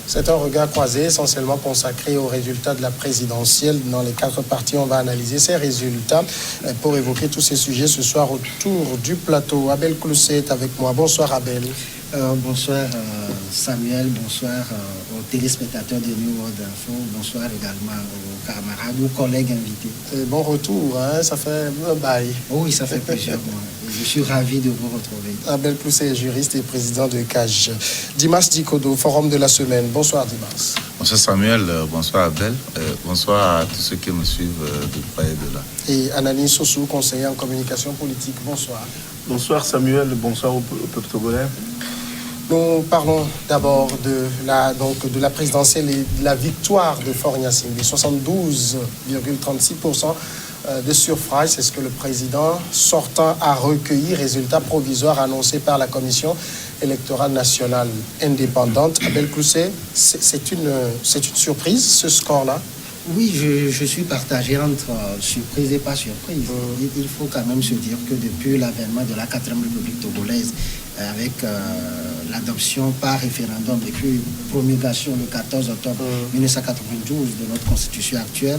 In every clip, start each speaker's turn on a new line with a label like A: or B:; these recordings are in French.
A: C'est un regard croisé essentiellement consacré aux résultats de la présidentielle. Dans les 4 parties, on va analyser ces résultats pour évoquer tous ces sujets ce soir autour du plateau. Abel Clousset est avec moi. Bonsoir Abel.
B: Bonsoir Samuel, bonsoir aux téléspectateurs de New World Info, bonsoir également aux camarades, aux collègues invités.
A: Et bon retour, hein? Ça fait un bail.
B: Oui, ça fait plusieurs mois. Je suis ravi de vous retrouver.
A: Abel Clousset est juriste et président de CAGE. Dimas Dikodo, forum de la semaine. Bonsoir Dimas.
C: Bonsoir Samuel, bonsoir Abel, bonsoir à tous ceux qui me suivent de près et de là.
A: Et Anani Sossou, conseiller en communication politique. Bonsoir.
D: Bonsoir Samuel, bonsoir au peuple togolais.
A: Nous parlons d'abord de la présidentielle et de la victoire de Faure Gnassingbé, 72,36% de suffrage. C'est ce que le président sortant a recueilli, résultat provisoire annoncé par la Commission électorale nationale indépendante. Abel Clousset, c'est une surprise, ce score-là?
B: Oui, je suis partagé entre surprise et pas surprise. Il faut quand même se dire que depuis l'avènement de la 4e République togolaise, avec l'adoption par référendum et puis promulgation le 14 octobre 1992 de notre constitution actuelle,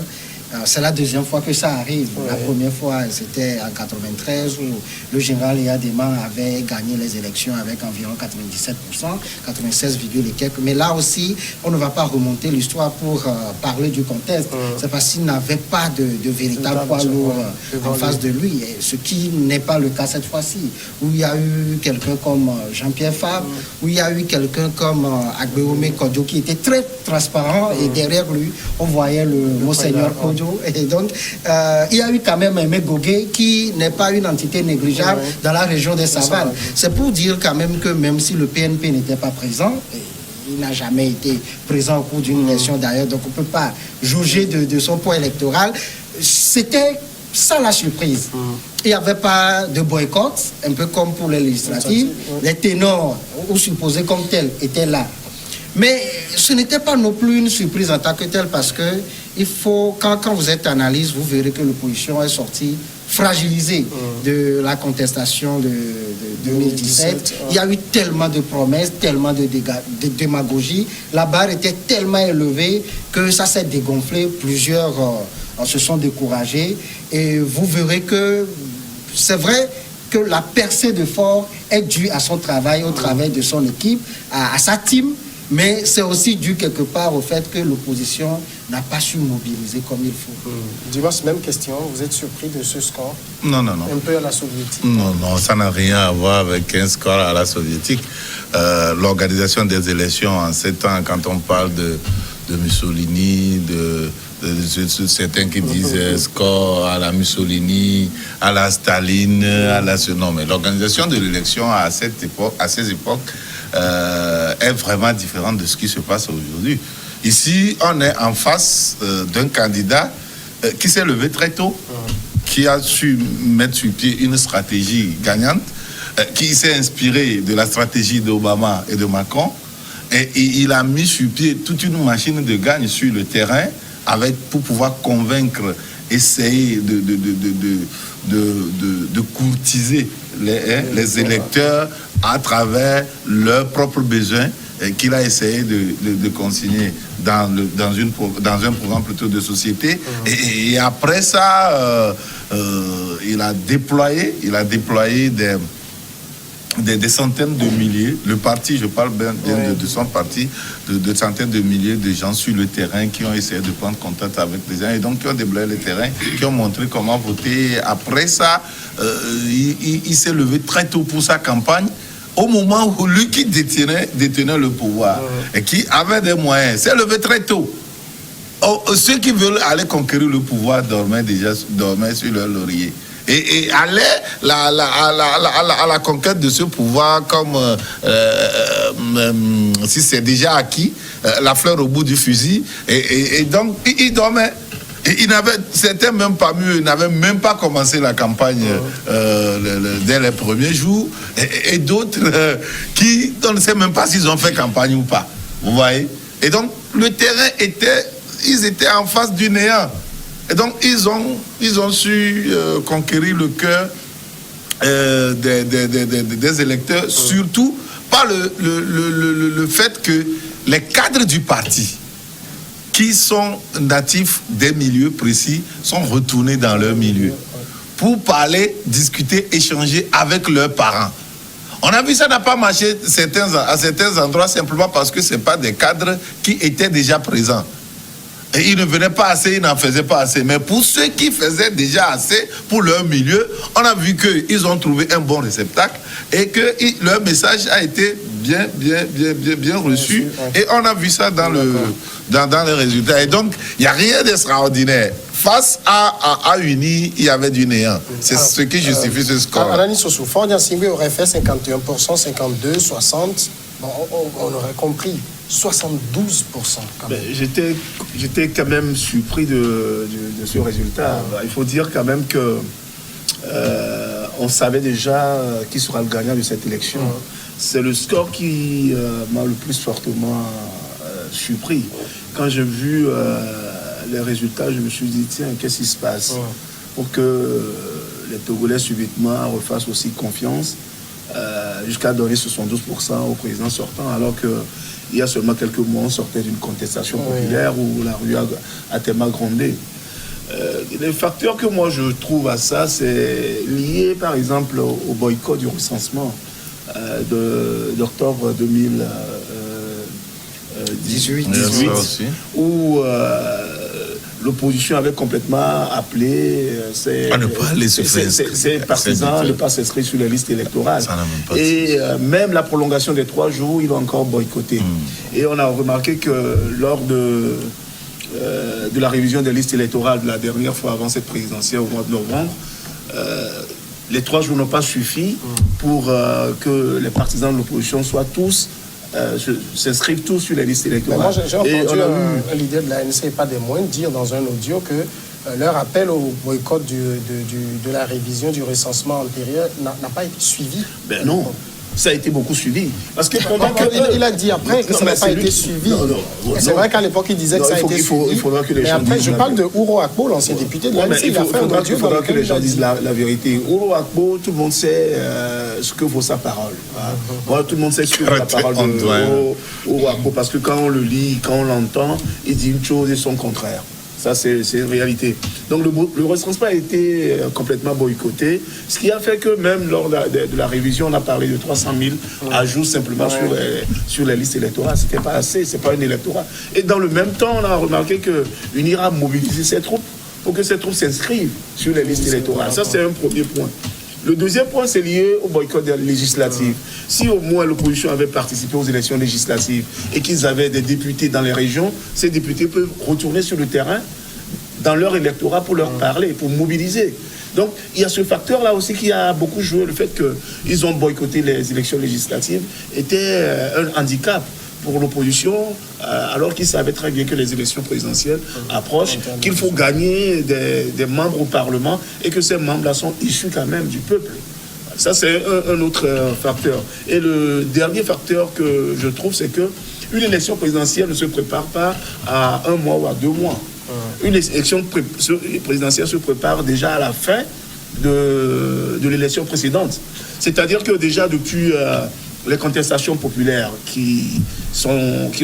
B: c'est la deuxième fois que ça arrive. La première fois, c'était en 93 où le général Yadema avait gagné les élections avec environ 97%, 96, et quelques. Mais là aussi, on ne va pas remonter l'histoire pour parler du contexte. C'est parce qu'il n'avait pas de véritable poids lourd en face de lui, et ce qui n'est pas le cas cette fois-ci, où il y a eu quelqu'un comme Jean-Pierre Fabre, où il y a eu quelqu'un comme Agbeome Kodjo qui était très transparent, et derrière lui, on voyait le Monseigneur Kodjo. Et donc, il y a eu quand même Aimé Gogué qui n'est pas une entité négligeable dans la région des Savanes. C'est pour dire quand même que même si le PNP n'était pas présent, il n'a jamais été présent au cours d'une élection d'ailleurs, donc on ne peut pas juger de son poids électoral. C'était ça la surprise. Il n'y avait pas de boycott, un peu comme pour les législatives. Les ténors, ou supposés comme tels, étaient là. Mais ce n'était pas non plus une surprise en tant que telle, parce que il faut, quand vous êtes analyse, vous verrez que l'opposition est sortie fragilisée de la contestation de 2017. Il y a eu tellement de promesses, tellement de démagogie. La barre était tellement élevée que ça s'est dégonflé. Plusieurs se sont découragés. Et vous verrez que c'est vrai que la percée de Faure est due à son travail, au travail de son équipe, à sa team. Mais c'est aussi dû quelque part au fait que l'opposition n'a pas su mobiliser comme il faut.
A: Dimas, même question, vous êtes surpris de ce score?
C: Non.
A: Un peu à la soviétique?
C: Non, ça n'a rien à voir avec un score à la soviétique. L'organisation des élections en 7 ans, quand on parle de Mussolini, de certains qui disent score à la Mussolini, à la Staline, à la... Non, mais l'organisation de l'élection à ces époques est vraiment différente de ce qui se passe aujourd'hui. Ici, on est en face d'un candidat qui s'est levé très tôt, qui a su mettre sur pied une stratégie gagnante, qui s'est inspiré de la stratégie d'Obama et de Macron, et il a mis sur pied toute une machine de gagne sur le terrain pour pouvoir convaincre, essayer de courtiser les électeurs à travers leurs propres besoins, qu'il a essayé de consigner dans un programme plutôt de société. Et après ça, il a déployé des centaines de milliers. Le parti, je parle bien de son parti, de centaines de milliers de gens sur le terrain qui ont essayé de prendre contact avec les gens et donc qui ont déblayé le terrain, qui ont montré comment voter. Après ça, il s'est levé très tôt pour sa campagne, au moment où lui qui détenait le pouvoir et qui avait des moyens, s'est levé très tôt. Ceux qui veulent aller conquérir le pouvoir dormaient sur leur laurier. Et aller à la conquête de ce pouvoir comme si c'est déjà acquis, la fleur au bout du fusil. Et donc, il dormait. Et c'était même pas mieux, il n'avait même pas commencé la campagne dès les premiers jours. Et d'autres on ne sait même pas s'ils ont fait campagne ou pas. Vous voyez? Et donc, le terrain ils étaient en face du néant. Et donc, ils ont su conquérir le cœur des électeurs, surtout par le fait que les cadres du parti qui sont natifs des milieux précis sont retournés dans leur milieu pour parler, discuter, échanger avec leurs parents. On a vu ça n'a pas marché à certains endroits simplement parce que ce n'est pas des cadres qui étaient déjà présents. Et ils ne venaient pas assez, ils n'en faisaient pas assez. Mais pour ceux qui faisaient déjà assez pour leur milieu, on a vu qu'ils ont trouvé un bon réceptacle et que leur message a été bien reçu. Et on a vu ça dans les résultats. Et donc, il n'y a rien d'extraordinaire. Face à Uni, il y avait du néant. C'est ce qui justifie ce score.
A: Anani Sossou, Ford Yassingbe aurait fait 51%, 52%, 60%. Bon, on aurait compris. 72% quand même.
D: J'étais quand même surpris de ce résultat. Il faut dire quand même que on savait déjà qui sera le gagnant de cette élection. C'est le score qui m'a le plus fortement surpris. Quand j'ai vu les résultats, je me suis dit, tiens, qu'est-ce qui se passe pour que les Togolais subitement refassent aussi confiance jusqu'à donner 72% au président sortant, alors qu'il y a seulement quelques mois, on sortait d'une contestation populaire où la rue a tellement grondé. Les facteurs que moi je trouve à ça, c'est lié par exemple au boycott du recensement d'octobre 2018, où l'opposition avait complètement appelé ses partisans de ne pas s'inscrire sur les listes électorales. Et même la prolongation des 3 jours, ils l'ont encore boycotté. Et on a remarqué que lors de la révision des listes électorales de la dernière fois avant cette présidentielle au mois de novembre, les 3 jours n'ont pas suffi pour que les partisans de l'opposition soient tous s'inscrivent tous sur les listes électorales.
A: Moi, j'ai entendu un leader de l'ANC, et pas des moindres, dire dans un audio que leur appel au boycott de la révision du recensement antérieur n'a pas été suivi.
D: Ben non, ça a été beaucoup suivi. Parce que
A: il a dit après que ça n'a pas été suivi. C'est vrai qu'à l'époque, il disait que ça a été suivi.
D: Il faudra que les gens
A: après, je parle de Ouro Akpo, l'ancien député de l'ANC.
D: Il faudra que les gens disent la vérité. Ouro Akpo, tout le monde sait ce que vaut sa parole. Voilà, tout le monde sait ce que vaut la parole de Ouro Akpo, parce que quand on le lit, quand on l'entend, il dit une chose et son contraire. Ça, c'est une réalité. Donc, le recensement a été complètement boycotté, ce qui a fait que même lors de la révision, on a parlé de 300 000 ajouts simplement sur les listes électorales. Ce n'était pas assez, ce n'est pas un électorat. Et dans le même temps, on a remarqué qu'UNIRA a mobilisé ses troupes pour que ces troupes s'inscrivent sur les listes électorales. Ça, c'est un premier point. Le deuxième point, c'est lié au boycott législatif. Si au moins l'opposition avait participé aux élections législatives et qu'ils avaient des députés dans les régions, ces députés peuvent retourner sur le terrain dans leur électorat pour leur parler, pour mobiliser. Donc, il y a ce facteur-là aussi qui a beaucoup joué. Le fait qu'ils ont boycotté les élections législatives était un handicap pour l'opposition, alors qu'ils savaient très bien que les élections présidentielles approchent, qu'il faut gagner des membres au Parlement et que ces membres-là sont issus quand même du peuple. Ça, c'est un autre facteur. Et le dernier facteur que je trouve, c'est qu'une élection présidentielle ne se prépare pas à 1 mois ou à 2 mois. Une élection présidentielle se prépare déjà à la fin de l'élection précédente. C'est-à-dire que déjà depuis les contestations populaires qui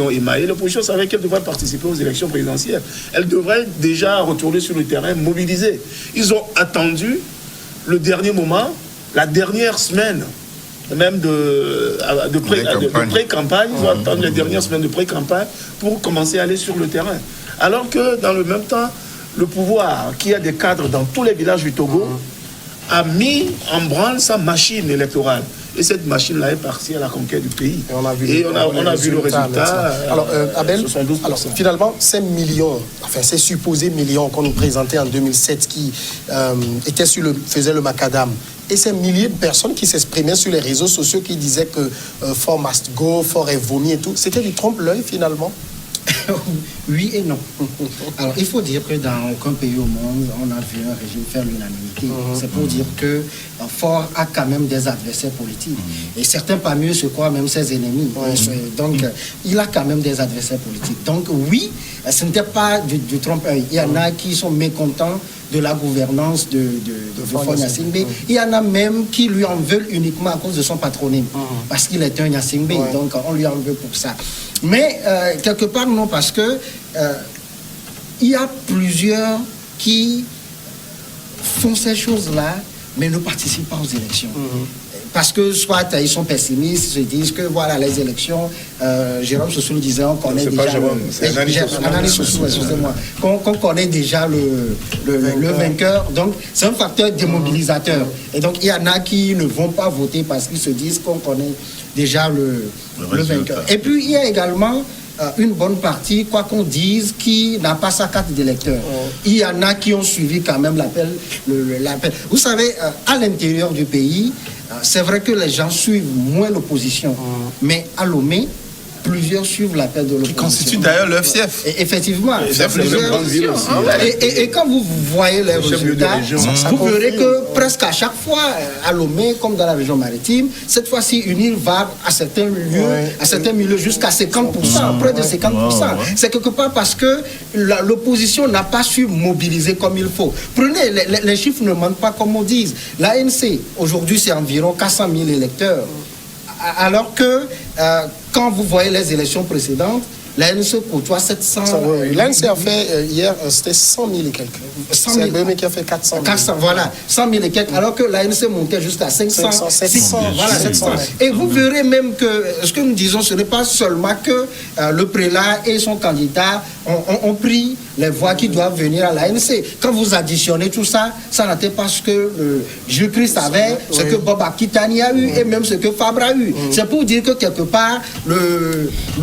D: ont émaillé, l'opposition savait qu'elle devrait participer aux élections présidentielles. Elle devrait déjà retourner sur le terrain, mobiliser. Ils ont attendu le dernier moment, la dernière semaine, même de pré-campagne. Ils ont attendu les dernières semaines de pré-campagne pour commencer à aller sur le terrain. Alors que dans le même temps, le pouvoir, qui a des cadres dans tous les villages du Togo, a mis en branle sa machine électorale. Et cette machine-là est partie à la conquête du pays. Et on a vu le résultat.
A: Alors, Abel, finalement, ces millions, enfin ces supposés millions qu'on nous présentait en 2007 qui faisaient le macadam, et ces milliers de personnes qui s'exprimaient sur les réseaux sociaux qui disaient que Fort must go, Fort est vomi et tout, c'était du trompe-l'œil finalement?
B: Oui et non. Alors, il faut dire que dans aucun pays au monde, on a vu un régime faire l'unanimité. C'est pour dire que Fort a quand même des adversaires politiques. Et certains parmi eux se croient même ses ennemis. Donc, il a quand même des adversaires politiques. Donc, oui, ce n'était pas du trompe-l'œil. Il y en a qui sont mécontents de la gouvernance de Faure Gnassingbé. Il y en a même qui lui en veulent uniquement à cause de son patronyme, parce qu'il est un Gnassingbé, donc on lui en veut pour ça. Mais quelque part, non, parce que il y a plusieurs qui font ces choses-là, mais ne participent pas aux élections. Parce que soit ils sont pessimistes, ils se disent que voilà, les élections, Jérôme Sossou disait, on connaît déjà... qu'on connaît déjà le vainqueur. Donc, c'est un facteur démobilisateur. Et donc, il y en a qui ne vont pas voter parce qu'ils se disent qu'on connaît déjà le vainqueur. Et puis, il y a également une bonne partie, quoi qu'on dise, qui n'a pas sa carte d'électeur. Il y en a qui ont suivi quand même l'appel. Vous savez, à l'intérieur du pays, c'est vrai que les gens suivent moins l'opposition, mais à Lomé, plusieurs suivent l'appel de l'opposition.
C: Qui constitue d'ailleurs leur fief.
B: Effectivement. Et quand vous voyez les résultats, vous verrez que presque à chaque fois, à Lomé, comme dans la région maritime, cette fois-ci, une île va à certains lieux, à certains milieux jusqu'à 50%, près de 50%. C'est quelque part parce que l'opposition n'a pas su mobiliser comme il faut. Prenez, les chiffres ne mentent pas comme on dit. L'ANC, aujourd'hui, c'est environ 400 000 électeurs. Alors que quand vous voyez les élections précédentes, l'ANC côtoie 700...
A: L'ANC a fait hier, c'était 100 000 et quelques. C'est Lomé qui a fait 400 000.
B: 400, voilà, 100 000 et quelques, alors que l'ANC montait jusqu'à 500, 600, voilà, 700. Et vous verrez même que ce que nous disons, ce n'est pas seulement que le prélat et son candidat ont pris les voix qui doivent venir à l'ANC. Quand vous additionnez tout ça, ça n'était pas ce que Jésus-Christ avait, ce que Bob Akitani a eu et même ce que Fabre a eu. C'est pour dire que quelque part,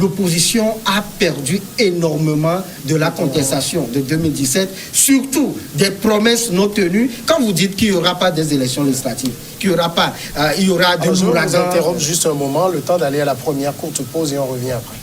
B: l'opposition a perdu énormément de la contestation de 2017, surtout des promesses non tenues. Quand vous dites qu'il n'y aura pas des élections législatives, qu'il n'y aura pas, il y aura de l'ouragan.
A: Je vous interromps juste un moment, le temps d'aller à la première courte pause et on revient après.